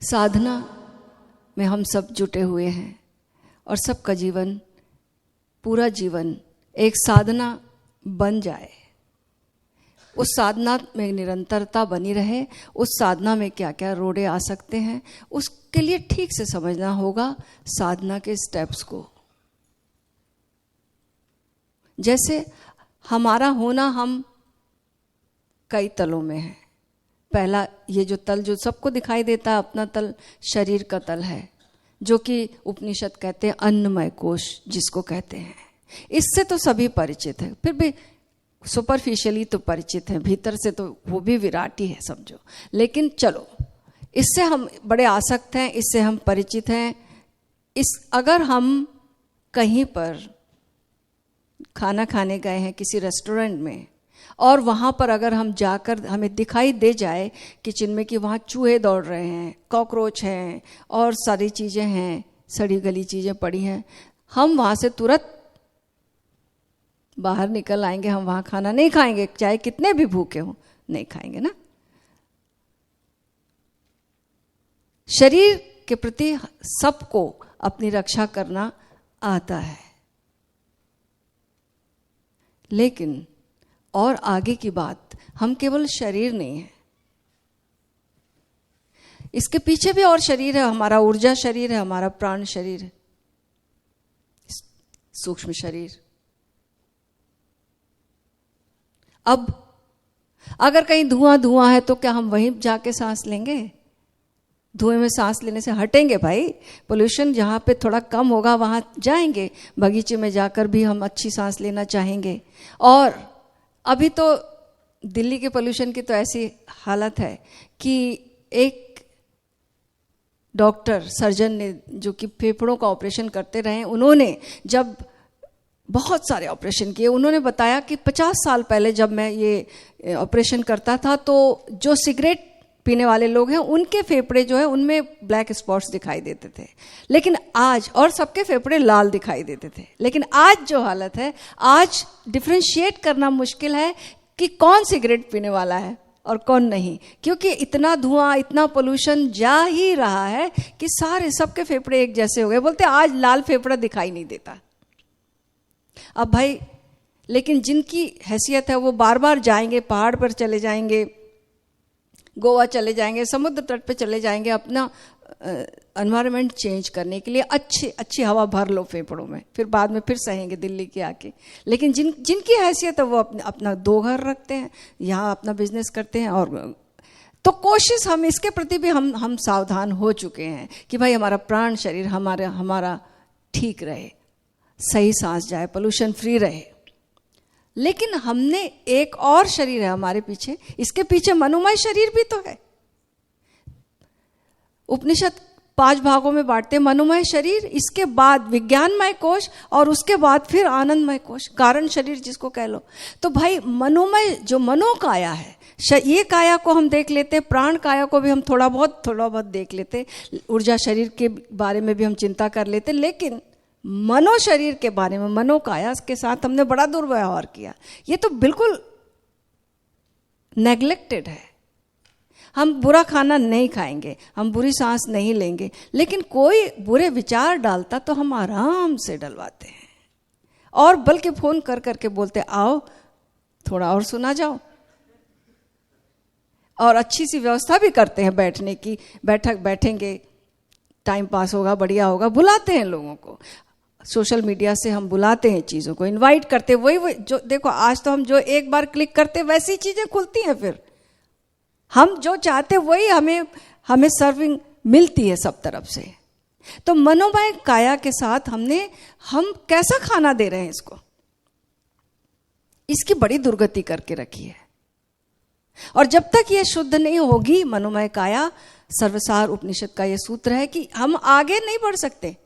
साधना में हम सब जुटे हुए हैं और सबका जीवन, पूरा जीवन एक साधना बन जाए, उस साधना में निरंतरता बनी रहे। उस साधना में क्या क्या रोड़े आ सकते हैं, उसके लिए ठीक से समझना होगा साधना के स्टेप्स को। जैसे हमारा होना, हम कई तलों में है। पहला ये जो तल जो सबको दिखाई देता है, अपना तल शरीर का तल है, जो कि उपनिषद कहते हैं अन्नमय कोश जिसको कहते हैं। इससे तो सभी परिचित हैं, फिर भी सुपरफिशियली तो परिचित हैं, भीतर से तो वो भी विराट ही है समझो। लेकिन चलो, इससे हम बड़े आसक्त हैं, इससे हम परिचित हैं। अगर हम कहीं पर खाना खाने गए हैं किसी रेस्टोरेंट में, और वहाँ पर अगर हम जाकर हमें दिखाई दे जाए किचन में कि वहाँ चूहे दौड़ रहे हैं, कॉकरोच हैं और सारी चीज़ें हैं, सड़ी गली चीज़ें पड़ी हैं, हम वहाँ से तुरंत बाहर निकल आएंगे। हम वहाँ खाना नहीं खाएंगे, चाहे कितने भी भूखे हों, नहीं खाएंगे ना। शरीर के प्रति सबको अपनी रक्षा करना आता है, लेकिन और आगे की बात, हम केवल शरीर नहीं है, इसके पीछे भी और शरीर है। हमारा ऊर्जा शरीर है, हमारा प्राण शरीर है, सूक्ष्म शरीर। अब अगर कहीं धुआं धुआं है तो क्या हम वहीं जाके सांस लेंगे? धुएं में सांस लेने से हटेंगे भाई। पोल्यूशन जहाँ पे थोड़ा कम होगा वहाँ जाएंगे, बगीचे में जाकर भी हम अच्छी सांस लेना चाहेंगे। और अभी तो दिल्ली के पोल्यूशन की तो ऐसी हालत है कि एक डॉक्टर सर्जन ने, जो कि फेफड़ों का ऑपरेशन करते रहे, उन्होंने जब बहुत सारे ऑपरेशन किए, उन्होंने बताया कि 50 साल पहले जब मैं ये ऑपरेशन करता था तो जो सिगरेट पीने वाले लोग हैं उनके फेफड़े जो है उनमें ब्लैक स्पॉट्स दिखाई देते थे, लेकिन आज, और सबके फेफड़े लाल दिखाई देते थे। लेकिन आज जो हालत है, आज डिफरेंशिएट करना मुश्किल है कि कौन सिगरेट पीने वाला है और कौन नहीं, क्योंकि इतना धुआं, इतना पोल्यूशन जा ही रहा है कि सारे सबके फेफड़े एक जैसे हो गए। बोलते आज लाल फेफड़ा दिखाई नहीं देता। अब भाई, लेकिन जिनकी हैसियत है वो बार बार जाएंगे, पहाड़ पर चले जाएंगे, गोवा चले जाएंगे, समुद्र तट पे चले जाएंगे अपना एनवायरनमेंट चेंज करने के लिए। अच्छी हवा भर लो फेफड़ों में, फिर बाद में फिर सहेंगे दिल्ली के आके। लेकिन जिनकी हैसियत है वो अपना 2 घर रखते हैं, यहाँ अपना बिजनेस करते हैं। और तो कोशिश, हम इसके प्रति भी हम सावधान हो चुके हैं कि भाई हमारा प्राण शरीर हमारा ठीक रहे, सही सांस जाए, पोल्यूशन फ्री रहे। लेकिन हमने एक और शरीर है हमारे पीछे, इसके पीछे मनोमय शरीर भी तो है। उपनिषद 5 भागों में बांटते हैं, मनोमय शरीर, इसके बाद विज्ञानमय कोश, और उसके बाद फिर आनंदमय कोश, कारण शरीर जिसको कह लो। तो भाई मनोमय जो मनोकाया है, ये काया को हम देख लेते, प्राण काया को भी हम थोड़ा बहुत देख लेते, ऊर्जा शरीर के बारे में भी हम चिंता कर लेते, लेकिन मनो शरीर के बारे में, मनोकाया के साथ हमने बड़ा दुर्व्यवहार किया। ये तो बिल्कुल नेग्लेक्टेड है। हम बुरा खाना नहीं खाएंगे, हम बुरी सांस नहीं लेंगे, लेकिन कोई बुरे विचार डालता तो हम आराम से डलवाते हैं, और बल्कि फोन कर करके बोलते आओ थोड़ा और सुना जाओ, और अच्छी सी व्यवस्था भी करते हैं बैठने की, बैठेंगे, टाइम पास होगा, बढ़िया होगा, बुलाते हैं लोगों को। सोशल मीडिया से हम बुलाते हैं, चीज़ों को इनवाइट करते, वही जो देखो आज तो हम जो एक बार क्लिक करते वैसी चीज़ें खुलती हैं, फिर हम जो चाहते वही हमें सर्विंग मिलती है सब तरफ से। तो मनोमय काया के साथ हम कैसा खाना दे रहे हैं इसको, इसकी बड़ी दुर्गति करके रखी है। और जब तक ये शुद्ध नहीं होगी मनोमय काया, सर्वसार उपनिषद का ये सूत्र है कि हम आगे नहीं बढ़ सकते।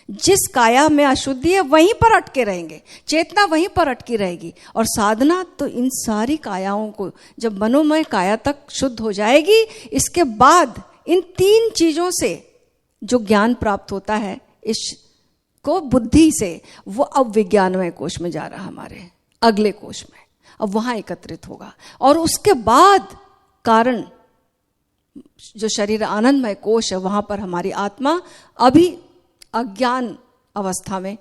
जिस काया में अशुद्धि है वहीं पर अटके रहेंगे, चेतना वहीं पर अटकी रहेगी। और साधना तो इन सारी कायाओं को, जब मनोमय काया तक शुद्ध हो जाएगी, इसके बाद इन 3 चीजों से जो ज्ञान प्राप्त होता है इसको बुद्धि से, वो अब विज्ञानमय कोश में जा रहा, हमारे अगले कोश में, अब वहां एकत्रित होगा। और उसके बाद कारण जो शरीर आनंदमय कोश है वहां पर हमारी आत्मा अभी अज्ञान अवस्था में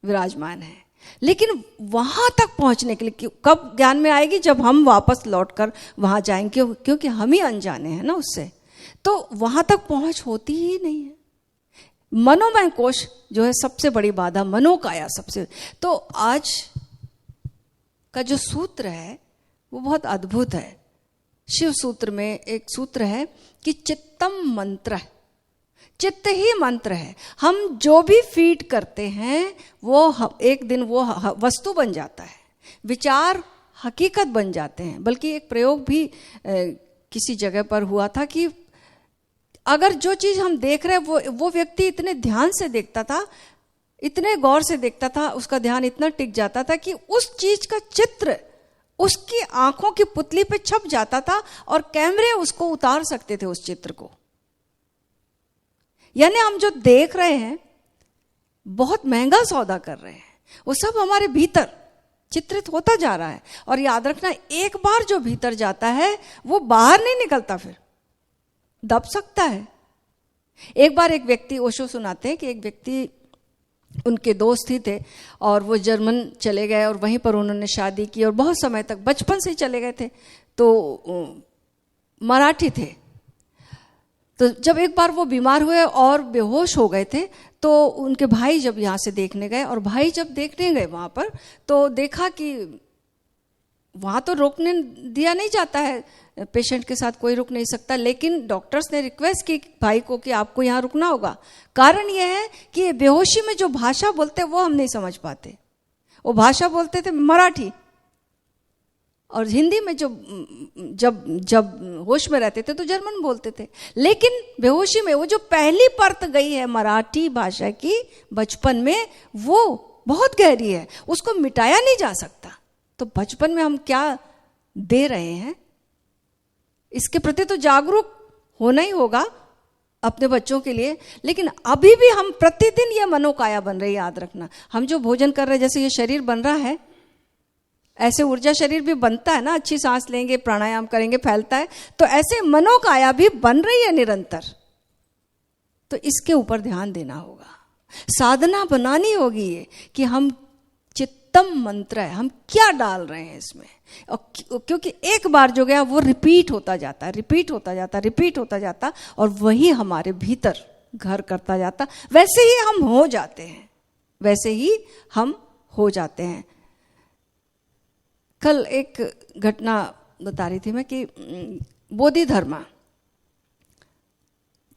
विराजमान है। लेकिन वहां तक पहुंचने के लिए कब ज्ञान में आएगी? जब हम वापस लौटकर वहां जाएंगे, क्योंकि हम ही अनजाने हैं ना उससे, तो वहां तक पहुंच होती ही नहीं है। मनोमय कोश जो है सबसे बड़ी बाधा, मनोकाया सबसे। तो आज का जो सूत्र है वो बहुत अद्भुत है। शिव सूत्र में एक सूत्र है कि चित्तम मंत्र है, चित्त ही मंत्र है। हम जो भी फीड करते हैं वो एक दिन वो वस्तु बन जाता है, विचार हकीकत बन जाते हैं। बल्कि एक प्रयोग भी किसी जगह पर हुआ था कि अगर जो चीज हम देख रहे हैं वो व्यक्ति इतने ध्यान से देखता था, इतने गौर से देखता था, उसका ध्यान इतना टिक जाता था कि उस चीज का चित्र उसकी आंखों की पुतली पे छप जाता था और कैमरे उसको उतार सकते थे उस चित्र को। यानी हम जो देख रहे हैं बहुत महंगा सौदा कर रहे हैं, वो सब हमारे भीतर चित्रित होता जा रहा है। और याद रखना, एक बार जो भीतर जाता है वो बाहर नहीं निकलता, फिर दब सकता है। एक बार एक व्यक्ति, ओशो सुनाते हैं कि एक व्यक्ति, उनके दोस्त ही थे और वो जर्मन चले गए और वहीं पर उन्होंने शादी की और बहुत समय तक बचपन से ही चले गए थे। तो मराठी थे। तो जब एक बार वो बीमार हुए और बेहोश हो गए थे, तो उनके भाई जब यहाँ से देखने गए, और भाई जब देखने गए वहाँ पर, तो देखा कि वहाँ तो रोकने दिया नहीं जाता है, पेशेंट के साथ कोई रुक नहीं सकता। लेकिन डॉक्टर्स ने रिक्वेस्ट की भाई को कि आपको यहाँ रुकना होगा। कारण यह है कि बेहोशी में जो भाषा बोलते वो हम नहीं समझ पाते। वो भाषा बोलते थे मराठी, और हिंदी में जो जब होश में रहते थे तो जर्मन बोलते थे। लेकिन बेहोशी में वो जो पहली परत गई है मराठी भाषा की बचपन में, वो बहुत गहरी है, उसको मिटाया नहीं जा सकता। तो बचपन में हम क्या दे रहे हैं, इसके प्रति तो जागरूक होना ही होगा अपने बच्चों के लिए। लेकिन अभी भी हम प्रतिदिन ये मनोकाया बन रही है। याद रखना, हम जो भोजन कर रहे हैं, जैसे ये शरीर बन रहा है, ऐसे ऊर्जा शरीर भी बनता है ना, अच्छी सांस लेंगे, प्राणायाम करेंगे, फैलता है। तो ऐसे मनोकाया भी बन रही है निरंतर। तो इसके ऊपर ध्यान देना होगा, साधना बनानी होगी ये कि हम चित्तम मंत्र है, हम क्या डाल रहे हैं इसमें। और क्योंकि एक बार जो गया वो रिपीट होता जाता है, रिपीट होता जाता, रिपीट होता जाता, और वही हमारे भीतर घर करता जाता। वैसे ही हम हो जाते हैं, वैसे ही हम हो जाते हैं। कल एक घटना बता रही थी मैं कि बोधि धर्मा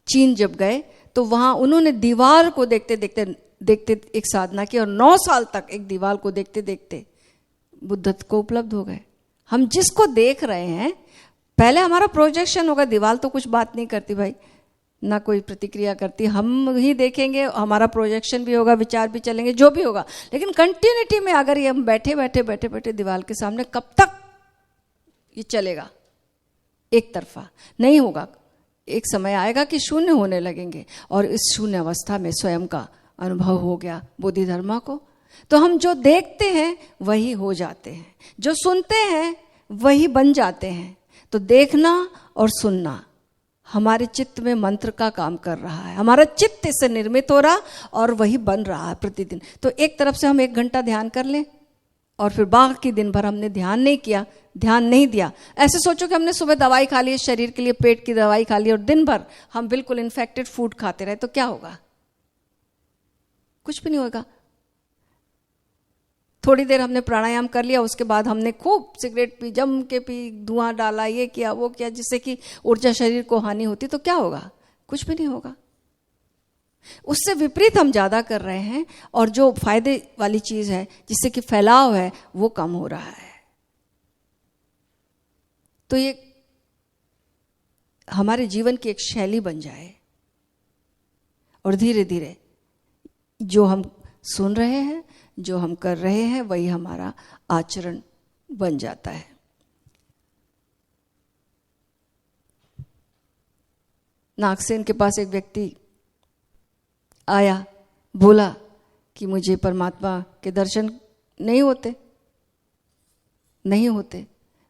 चीन जब गए तो वहां उन्होंने दीवार को देखते देखते देखते एक साधना की, और 9 साल तक एक दीवार को देखते देखते बुद्धत्व को उपलब्ध हो गए। हम जिसको देख रहे हैं, पहले हमारा प्रोजेक्शन होगा, दीवार तो कुछ बात नहीं करती भाई, ना कोई प्रतिक्रिया करती, हम ही देखेंगे, हमारा प्रोजेक्शन भी होगा, विचार भी चलेंगे, जो भी होगा। लेकिन कंटिन्यूटी में अगर ये हम बैठे बैठे बैठे बैठे दीवार के सामने, कब तक ये चलेगा? एक तरफा नहीं होगा। एक समय आएगा कि शून्य होने लगेंगे, और इस शून्य अवस्था में स्वयं का अनुभव हो गया बोधि धर्मा को। तो हम जो देखते हैं वही हो जाते हैं, जो सुनते हैं वही बन जाते हैं। तो देखना और सुनना हमारे चित्त में मंत्र का काम कर रहा है, हमारा चित्त इससे निर्मित हो रहा और वही बन रहा है प्रतिदिन। तो एक तरफ से हम 1 घंटा ध्यान कर लें, और फिर बाकी दिन भर हमने ध्यान नहीं किया, ध्यान नहीं दिया। ऐसे सोचो कि हमने सुबह दवाई खा ली, शरीर के लिए पेट की दवाई खा ली, और दिन भर हम बिल्कुल इन्फेक्टेड फूड खाते रहे, तो क्या होगा? कुछ भी नहीं होगा। थोड़ी देर हमने प्राणायाम कर लिया, उसके बाद हमने खूब सिगरेट पी, जम के पी, धुआं डाला, ये किया वो किया, जिससे कि ऊर्जा शरीर को हानि होती, तो क्या होगा? कुछ भी नहीं होगा। उससे विपरीत हम ज्यादा कर रहे हैं, और जो फायदे वाली चीज है जिससे कि फैलाव है वो कम हो रहा है। तो ये हमारे जीवन की एक शैली बन जाए, और धीरे धीरे जो हम सुन रहे हैं, जो हम कर रहे हैं, वही हमारा आचरण बन जाता है। नागसेन के पास एक व्यक्ति आया, बोला कि मुझे परमात्मा के दर्शन नहीं होते,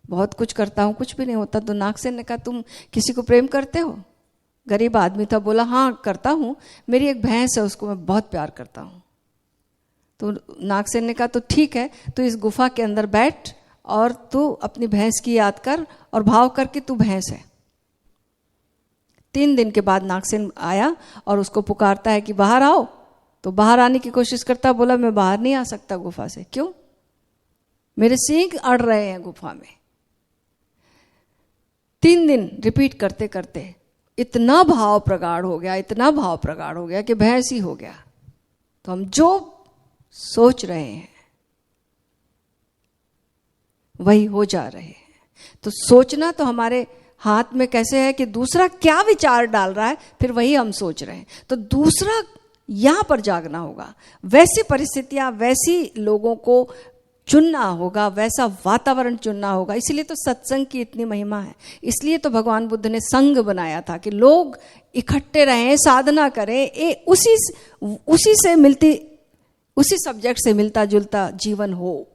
बहुत कुछ करता हूँ, कुछ भी नहीं होता। तो नागसेन ने कहा तुम किसी को प्रेम करते हो? गरीब आदमी था, बोला हाँ करता हूँ, मेरी एक भैंस है उसको मैं बहुत प्यार करता हूँ। तो नागसेन ने कहा तो ठीक है, तो इस गुफा के अंदर बैठ और तू अपनी भैंस की याद कर और भाव करके तू भैंस है। 3 दिन के बाद नागसेन आया और उसको पुकारता है कि बाहर आओ। तो बाहर आने की कोशिश करता, बोला मैं बाहर नहीं आ सकता गुफा से। क्यों? मेरे सींग अड़ रहे हैं गुफा में। 3 दिन रिपीट करते करते इतना भाव प्रगाढ़ हो गया, इतना भाव प्रगाढ़ हो गया कि भैंस ही हो गया। तो हम जो सोच रहे हैं वही हो जा रहे हैं। तो सोचना तो हमारे हाथ में कैसे है कि दूसरा क्या विचार डाल रहा है, फिर वही हम सोच रहे हैं। तो दूसरा यहां पर जागना होगा, वैसी परिस्थितियां, वैसी लोगों को चुनना होगा, वैसा वातावरण चुनना होगा। इसलिए तो सत्संग की इतनी महिमा है। इसलिए तो भगवान बुद्ध ने संघ बनाया था कि लोग इकट्ठे रहें, साधना करें, उसी से मिलती, उसी सब्जेक्ट से मिलता जुलता जीवन हो।